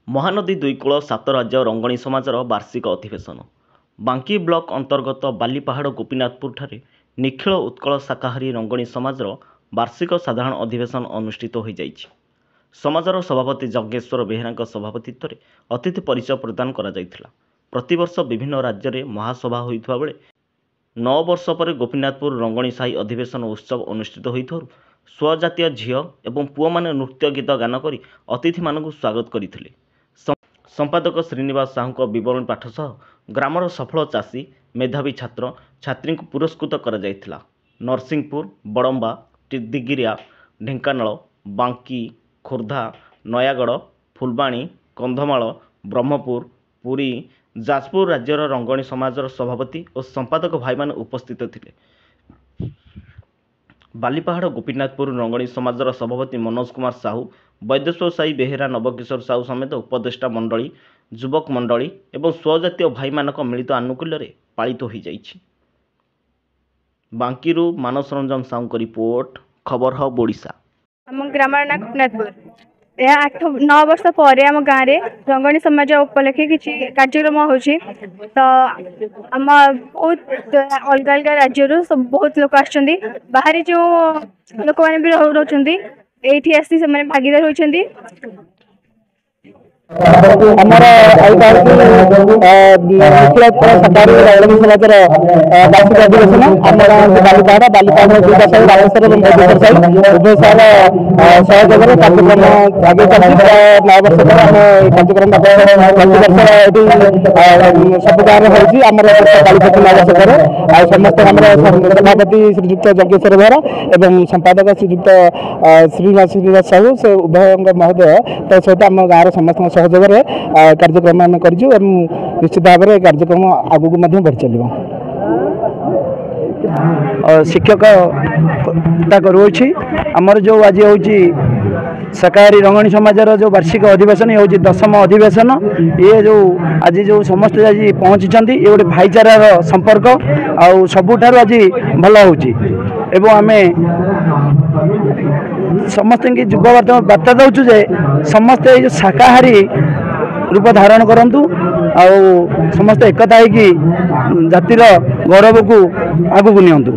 महानदी दुईकूल सात राज्य रंगणी समाजर वार्षिक अधिवेशन बांकी ब्लॉक अंतर्गत बालीपाहाड़ गोपीनाथपुर ठारे निखिल उत्कल शाकाहारी रंगणी समाजर वार्षिक साधारण अधिवेशन अनुष्ठित हो जाइछि। समाजर सभापति जज्ञेश्वर बेहेरा सभापतित्व में अतिथि परिचय प्रदान करा जायथिला। प्रतिवर्ष विभिन्न राज्य में महासभा होइथबा बेले 9 वर्ष पर गोपीनाथपुर रंगणी साही अधिवेशन उत्सव अनुष्ठित होइथारु स्वजातीय झील एवं पुओ माने नृत्य गीत गान करी अतिथि मानकु स्वागत करथिले। संपादक श्रीनिवास साहू विवरण पाठ सह ग्रामर सफल चाषी मेधावी छात्र छात्री को पुरस्कृत करा जायथिला। नरसिंहपुर, बड़म्बा, दिगिरिया, ढेंकानाल, बांकी, खोर्धा, नयागढ़, फुलबाणी, कंधमाल, ब्रह्मपुर, पुरी, जाजपुर राज्यर रंगणी समाजर सभापति और संपादक भाई मान उपस्थित थिले। बालीपाहाड़ गोपीनाथपुर रंगणी समाजर सभापति मनोज कुमार साहू, वैदेश्वर साई बेहेरा, नवकिशोर साहू समेत उपदेष्टा मंडली, युवक मंडली एवं स्वजातीय भाई मानक मिलित आनुकूल्य पालित हो जाइछि। बांकीरू मानस रंजन साहू का रिपोर्ट, खबर हब ओडिशा। आम ग्राम ना गोपीनाथपुर 8-9 वर्ष पर आम गाँव में रंगणी समाज उपलक्षे किसी कार्यक्रम हो तो आम बहुत अलग अलग राज्य सब बहुत लोग आसुँच बाहरी जो लोक मैंने भी रोचे ये आसी से भागीदार होती। आमर समाजर वार्षिक अधिवेशन आम गाँव बालीपाहाड़ दुईटा साई रामेश्वर और वैदेश्वर साई उभय सार सहयोग कार्यक्रम आगे चलती प्राय 9 वर्ष पर आम कार्यक्रम प्रतिवर्ष सब गाँव में होमर पालित 9 वर्ष पर समस्त आम सभापति श्रीजुक्त जज्ञेश्वर बेहेरा एवं संपादक श्रीजुक्त श्रीनिवास साहू से उभय महोदय सहित आम गाँव समस्त सहयोग कार्यक्रम आम कर निश्चित भाव में कार्यक्रम आगू बढ़ी चलो। शिक्षकता करुँची आमर जो आज हूँ शाकाहारी रंगणी समाजर जो वार्षिक अधिवेशन ये हूँ 10म अधिवेशन। ये जो आज जो समस्त आज पहुँची ये गोटे भाईचारार संपर्क आउ सबुठार आज भल हो आम समस्त की युवा बार्ता दौचु जे समस्त ये शाकाहारी रूप धारण करंतु आउ समस्त एकता होगी जातिर गौरव को आगू नियंतु।